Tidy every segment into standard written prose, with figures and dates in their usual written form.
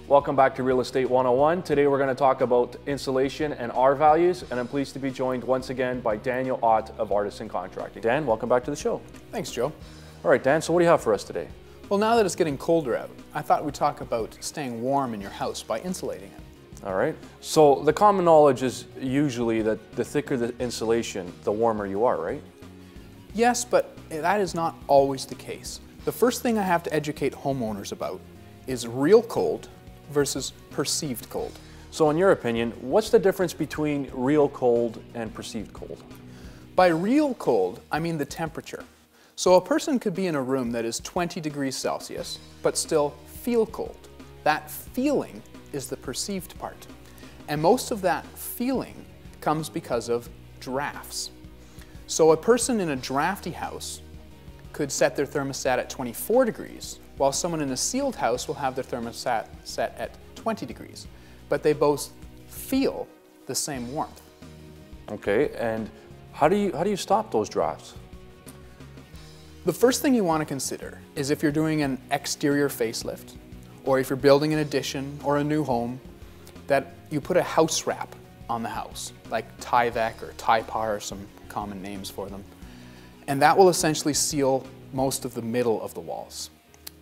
Welcome back to Real Estate 101. Today we're going to talk about insulation and R values, and I'm pleased to be joined once again by Daniel Ott of Artisan Contracting. Dan, welcome back to the show. Thanks, Joe. All right, Dan, so what do you have for us today? Well, now that it's getting colder out, I thought we'd talk about staying warm in your house by insulating it. All right. So the common knowledge is usually that the thicker the insulation, the warmer you are, right? Yes, but that is not always the case. The first thing I have to educate homeowners about is real cold versus perceived cold. So in your opinion, what's the difference between real cold and perceived cold? By real cold, I mean the temperature. So a person could be in a room that is 20 degrees Celsius, but still feel cold. That feeling is the perceived part. And most of that feeling comes because of drafts. So a person in a drafty house could set their thermostat at 24 degrees, while someone in a sealed house will have their thermostat set at 20 degrees. But they both feel the same warmth. Okay, and how do you stop those drafts? The first thing you want to consider is if you're doing an exterior facelift, or if you're building an addition or a new home, that you put a house wrap on the house, like Tyvek or Typar are some common names for them. And that will essentially seal most of the middle of the walls.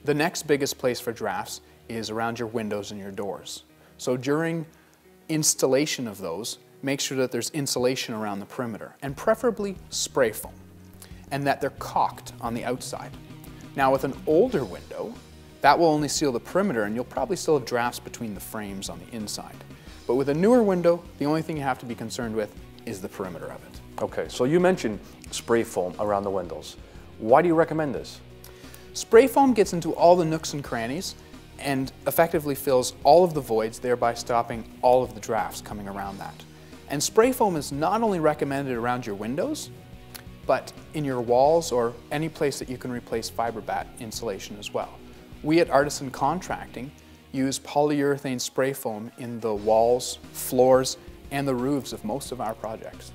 The next biggest place for drafts is around your windows and your doors. So during installation of those, make sure that there's insulation around the perimeter, and preferably spray foam, and that they're caulked on the outside. Now with an older window, that will only seal the perimeter, and you'll probably still have drafts between the frames on the inside. But with a newer window, the only thing you have to be concerned with is the perimeter of it. Okay, so you mentioned spray foam around the windows. Why do you recommend this? Spray foam gets into all the nooks and crannies and effectively fills all of the voids, thereby stopping all of the drafts coming around that. And spray foam is not only recommended around your windows, but in your walls or any place that you can replace fiberglass insulation as well. We at Artisan Contracting use polyurethane spray foam in the walls, floors, and the roofs of most of our projects.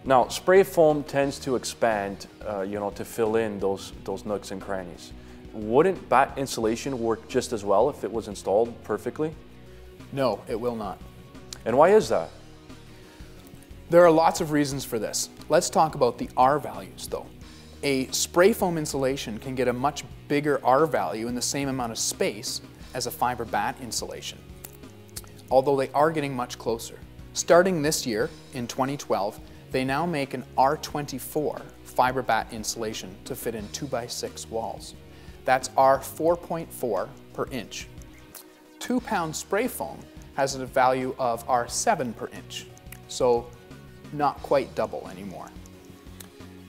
Now, spray foam tends to expand, to fill in those nooks and crannies. Wouldn't batt insulation work just as well if it was installed perfectly? No, it will not. And why is that? There are lots of reasons for this. Let's talk about the R values though. A spray foam insulation can get a much bigger R value in the same amount of space as a fiber batt insulation, although they are getting much closer. Starting this year, in 2012, they now make an R24 fiber batt insulation to fit in 2x6 walls. That's R4.4 per inch. 2-pound spray foam has a value of R7 per inch, so not quite double anymore.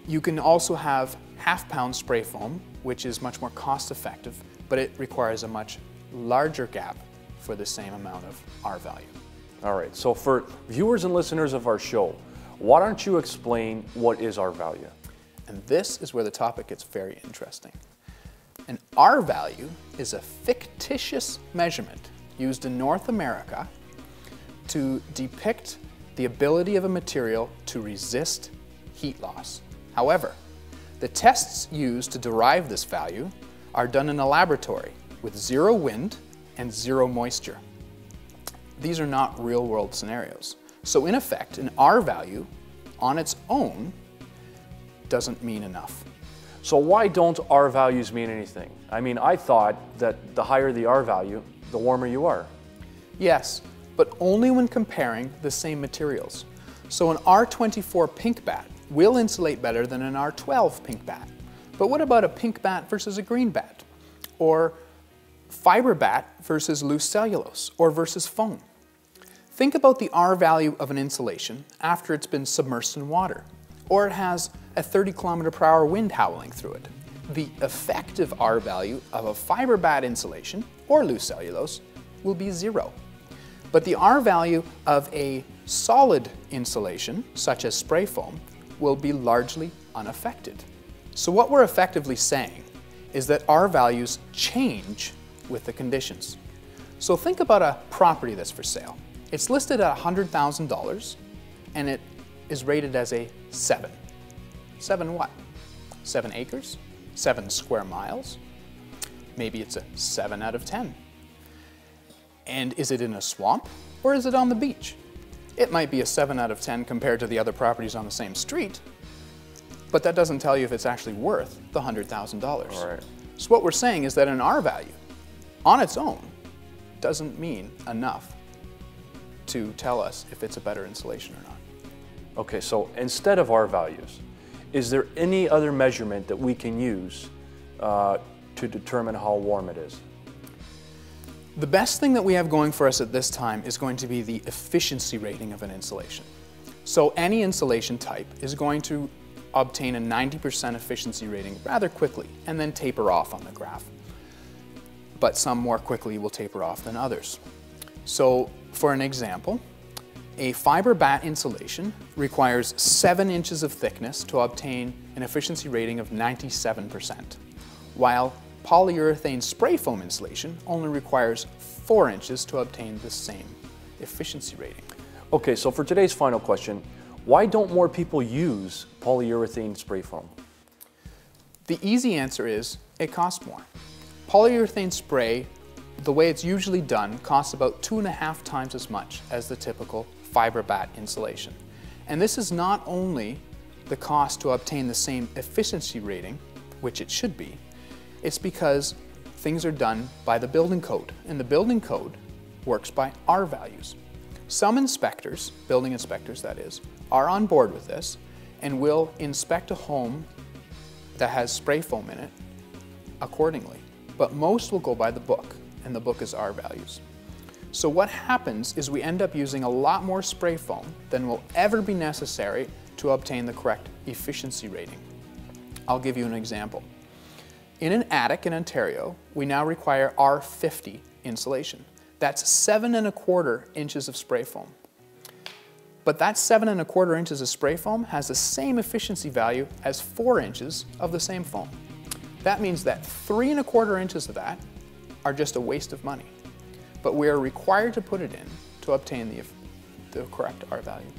You can also have half-pound spray foam, which is much more cost-effective, but it requires a much larger gap for the same amount of R value. All right, so for viewers and listeners of our show, why don't you explain what is R value? And this is where the topic gets very interesting. An R value is a fictitious measurement used in North America to depict the ability of a material to resist heat loss. However, the tests used to derive this value are done in a laboratory with 0 wind and 0 moisture. These are not real-world scenarios. So in effect, an R value on its own doesn't mean enough. So why don't R values mean anything? I mean, I thought that the higher the R value, the warmer you are. Yes, but only when comparing the same materials. So an R24 pink batt will insulate better than an R12 pink batt. But what about a pink batt versus a green batt? Or fiber batt versus loose cellulose, or versus foam? Think about the R value of an insulation after it's been submersed in water, or it has a 30 km/h wind howling through it. The effective R value of a fiber batt insulation, or loose cellulose, will be 0. But the R value of a solid insulation, such as spray foam, will be largely unaffected. So what we're effectively saying is that R values change with the conditions. So think about a property that's for sale. It's listed at $100,000 and it is rated as a 7. 7 what? 7 acres? 7 square miles? Maybe it's a 7 out of 10. And is it in a swamp or is it on the beach? It might be a 7 out of 10 compared to the other properties on the same street, but that doesn't tell you if it's actually worth the $100,000. All right. So what we're saying is that an R value on its own doesn't mean enough to tell us if it's a better insulation or not. Okay, so instead of R values, is there any other measurement that we can use to determine how warm it is? The best thing that we have going for us at this time is going to be the efficiency rating of an insulation. So any insulation type is going to obtain a 90% efficiency rating rather quickly and then taper off on the graph. But some more quickly will taper off than others. So for an example, a fiber batt insulation requires 7 inches of thickness to obtain an efficiency rating of 97%, while polyurethane spray foam insulation only requires 4 inches to obtain the same efficiency rating. Okay, so for today's final question, why don't more people use polyurethane spray foam? The easy answer is it costs more. Polyurethane spray, the way it's usually done, costs about 2.5 times as much as the typical fiber batt insulation. And this is not only the cost to obtain the same efficiency rating, which it should be, it's because things are done by the building code, and the building code works by R values. Some inspectors, building inspectors that is, are on board with this and will inspect a home that has spray foam in it accordingly. But most will go by the book, and the book is R values. So what happens is we end up using a lot more spray foam than will ever be necessary to obtain the correct efficiency rating. I'll give you an example. In an attic in Ontario, we now require R50 insulation. That's 7.25 inches of spray foam. But that 7.25 inches of spray foam has the same efficiency value as 4 inches of the same foam. That means that 3.25 inches of that are just a waste of money. But we are required to put it in to obtain the correct R value.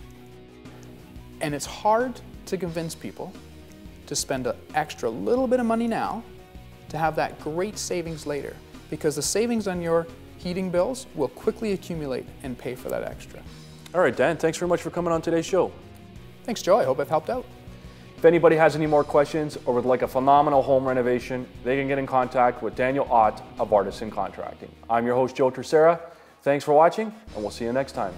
And it's hard to convince people to spend an extra little bit of money now to have that great savings later, because the savings on your heating bills will quickly accumulate and pay for that extra. All right, Dan, thanks very much for coming on today's show. Thanks, Joe. I hope I've helped out. If anybody has any more questions or would like a phenomenal home renovation, they can get in contact with Daniel Ott of Artisan Contracting. I'm your host, Joe Terceira. Thanks for watching, and we'll see you next time.